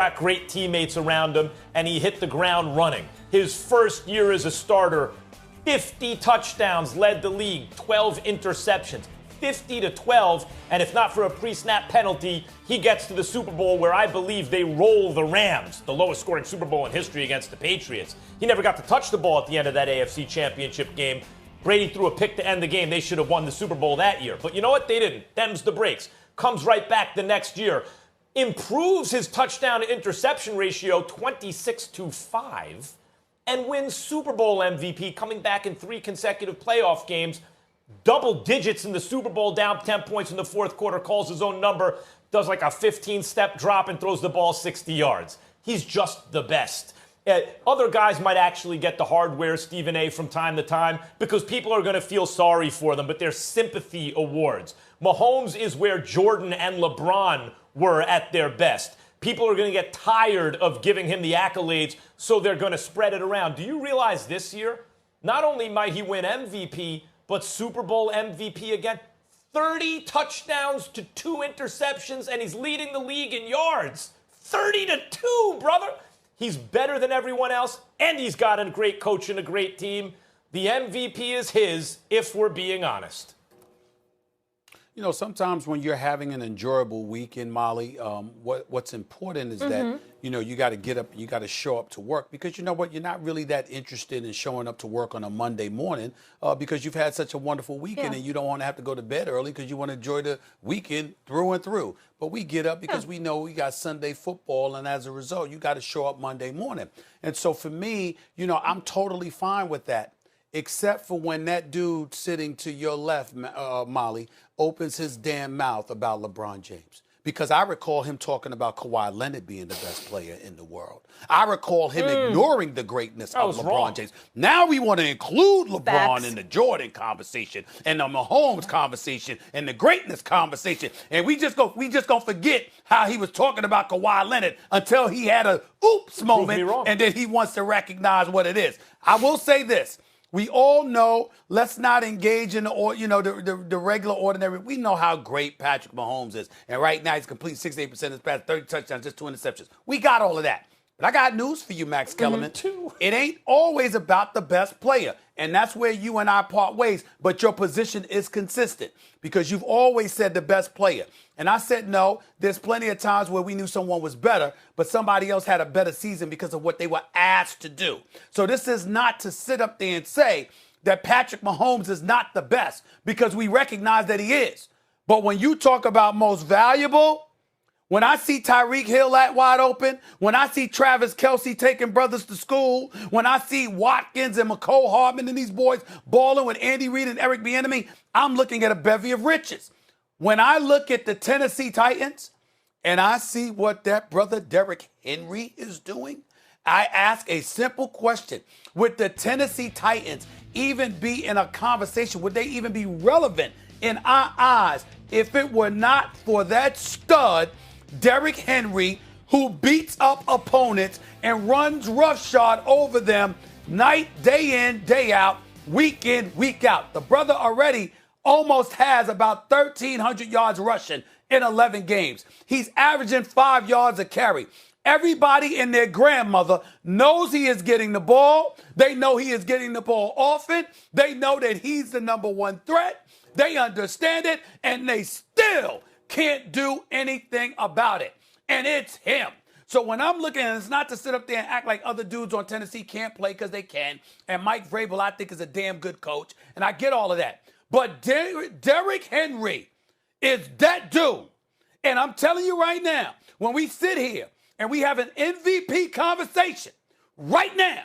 got great teammates around him, and he hit the ground running. His first year as a starter, 50 touchdowns, led the league, 12 interceptions, 50-12, and if not for a pre-snap penalty, he gets to the Super Bowl where I believe they roll the Rams, the lowest scoring Super Bowl in history against the Patriots. He never got to touch the ball at the end of that AFC Championship game. Brady threw a pick to end the game. They should have won the Super Bowl that year. But you know what? They didn't. Them's the breaks. Comes right back the next year. Improves his touchdown to interception ratio 26-5 and wins Super Bowl MVP, coming back in 3 consecutive playoff games. Double digits in the Super Bowl, down 10 points in the fourth quarter, calls his own number, does like a 15-step drop and throws the ball 60 yards. He's just the best. Other guys might actually get the hardware, Stephen A., from time to time because people are going to feel sorry for them, but they're sympathy awards. Mahomes is where Jordan and LeBron were at their best. People are going to get tired of giving him the accolades, so they're going to spread it around. Do you realize this year, not only might he win MVP, but Super Bowl MVP again? 30 touchdowns to 2 interceptions, and he's leading the league in yards. 30-2, brother. He's better than everyone else, and he's got a great coach and a great team. The MVP is his, if we're being honest. You know, sometimes when you're having an enjoyable weekend, Molly, what's important is that, you know, you got to get up, you got to show up to work because you know what? You're not really that interested in showing up to work on a Monday morning because you've had such a wonderful weekend and you don't want to have to go to bed early because you want to enjoy the weekend through and through. But we get up because we know we got Sunday football, and as a result, you got to show up Monday morning. And so for me, you know, I'm totally fine with that. Except for when that dude sitting to your left, Molly, opens his damn mouth about LeBron James. Because I recall him talking about Kawhi Leonard being the best player in the world. I recall him ignoring the greatness of LeBron James. Now we want to include LeBron in the Jordan conversation and the Mahomes conversation and the greatness conversation. And we just gonna forget how he was talking about Kawhi Leonard until he had a oops moment and then he wants to recognize what it is. I will say this. We all know, let's not engage in the regular ordinary. We know how great Patrick Mahomes is. And right now he's complete 68% of his pass, 30 touchdowns, just 2 interceptions. We got all of that. But I got news for you, Max Kellerman. It ain't always about the best player. And that's where you and I part ways. But your position is consistent because you've always said the best player. And I said, no, there's plenty of times where we knew someone was better, but somebody else had a better season because of what they were asked to do. So this is not to sit up there and say that Patrick Mahomes is not the best because we recognize that he is. But when you talk about most valuable, when I see Tyreek Hill at wide open, when I see Travis Kelce taking brothers to school, when I see Watkins and McCole Hardman and these boys balling with Andy Reid and Eric Bieniemy, I'm looking at a bevy of riches. When I look at the Tennessee Titans and I see what that brother Derrick Henry is doing, I ask a simple question. Would the Tennessee Titans even be in a conversation? Would they even be relevant in our eyes if it were not for that stud Derrick Henry, who beats up opponents and runs roughshod over them night, day in, day out, week in, week out? The brother already almost has about 1,300 yards rushing in 11 games. He's averaging 5 yards a carry. Everybody and their grandmother knows he is getting the ball. They know he is getting the ball often. They know that he's the number one threat. They understand it, and they still can't do anything about it. And it's him. So when I'm looking, and it's not to sit up there and act like other dudes on Tennessee can't play because they can. And Mike Vrabel, I think, is a damn good coach. And I get all of that. But Derrick Henry is that dude. And I'm telling you right now, when we sit here and we have an MVP conversation right now,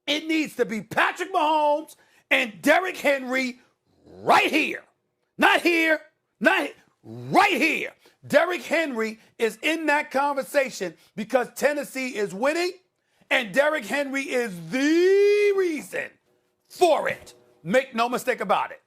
it needs to be Patrick Mahomes and Derrick Henry right here. Not here, not here. Right here. Derrick Henry is in that conversation because Tennessee is winning, and Derrick Henry is the reason for it. Make no mistake about it.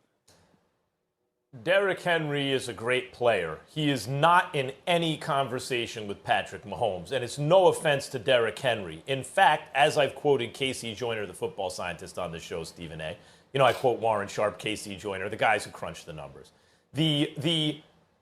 Derrick Henry is a great player. He is not in any conversation with Patrick Mahomes, and it's no offense to Derrick Henry. In fact, as I've quoted Casey Joyner, the football scientist on the show, Stephen A., I quote Warren Sharp, Casey Joyner, the guys who crunch the numbers.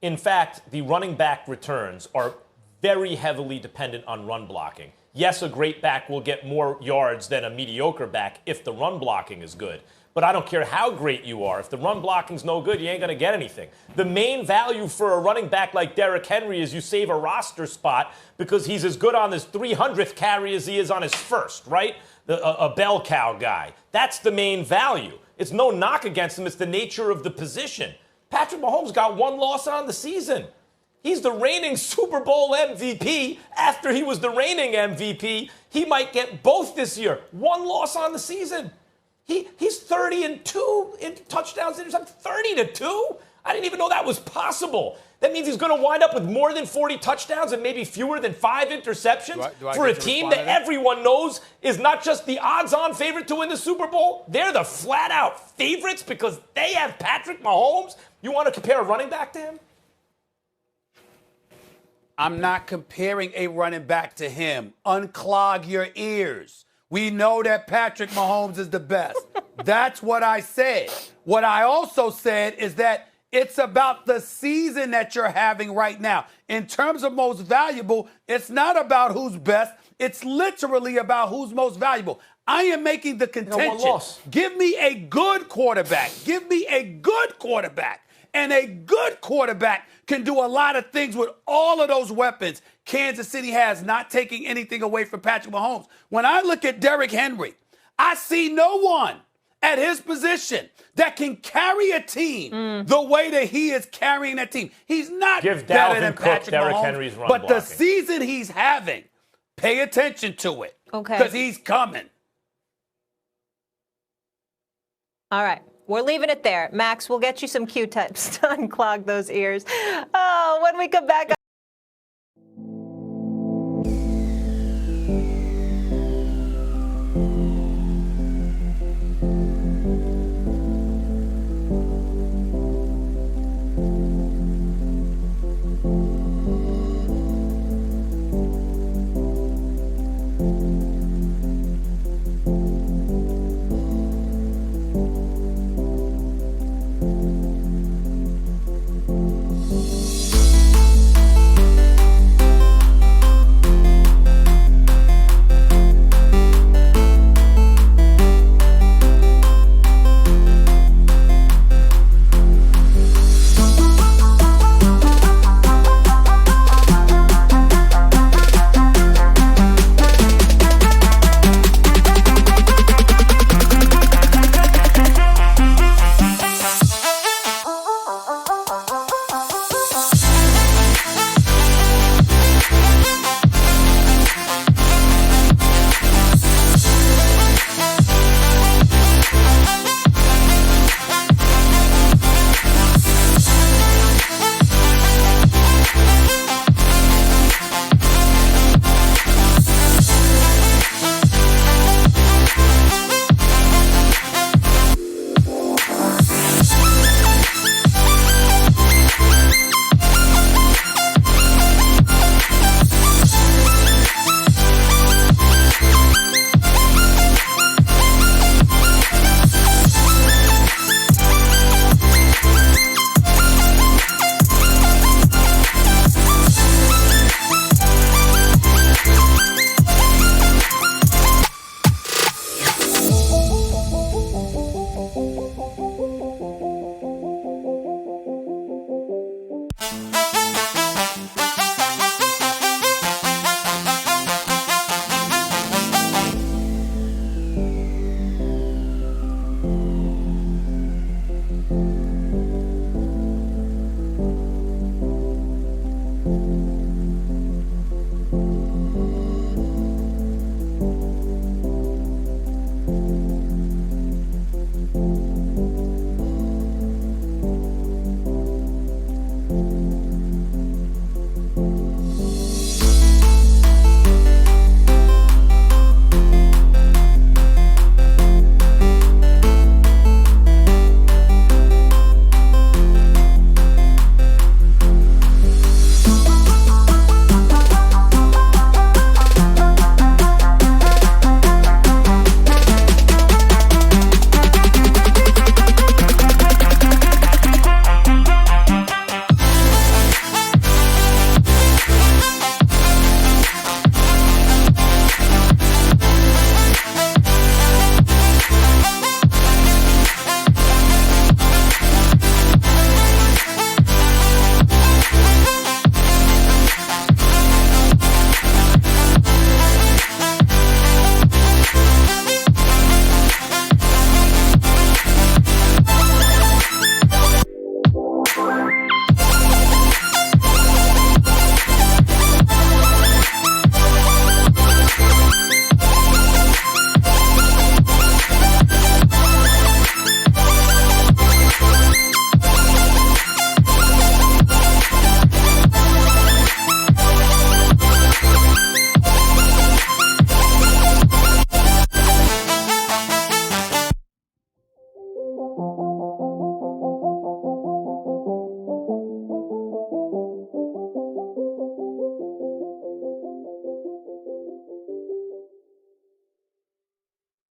In fact, the running back returns are very heavily dependent on run blocking. Yes, a great back will get more yards than a mediocre back if the run blocking is good. But I don't care how great you are. If the run blocking's no good, you ain't going to get anything. The main value for a running back like Derrick Henry is you save a roster spot because he's as good on his 300th carry as he is on his first, right? A bell cow guy. That's the main value. It's no knock against him. It's the nature of the position. Patrick Mahomes got one loss on the season. He's the reigning Super Bowl MVP. After he was the reigning MVP, he might get both this year. One loss on the season. He's 30-2 in touchdowns. 30-2? I didn't even know that was possible. That means he's going to wind up with more than 40 touchdowns and maybe fewer than 5 interceptions for a team that everyone knows is not just the odds-on favorite to win the Super Bowl. They're the flat-out favorites because they have Patrick Mahomes. You want to compare a running back to him? I'm not comparing a running back to him. Unclog your ears. We know that Patrick Mahomes is the best. That's what I said. What I also said is that it's about the season that you're having right now. In terms of most valuable, it's not about who's best. It's literally about who's most valuable. I am making the contention. Give me a good quarterback. Give me a good quarterback. And a good quarterback can do a lot of things with all of those weapons Kansas City has, not taking anything away from Patrick Mahomes. When I look at Derrick Henry, I see no one at his position that can carry a team the way that he is carrying that team. He's not better than Patrick Mahomes, Henry's run but blocking. The season he's having, pay attention to it. Okay. Because he's coming. All right. We're leaving it there. Max, we'll get you some Q-tips to unclog those ears. Oh, when we come back.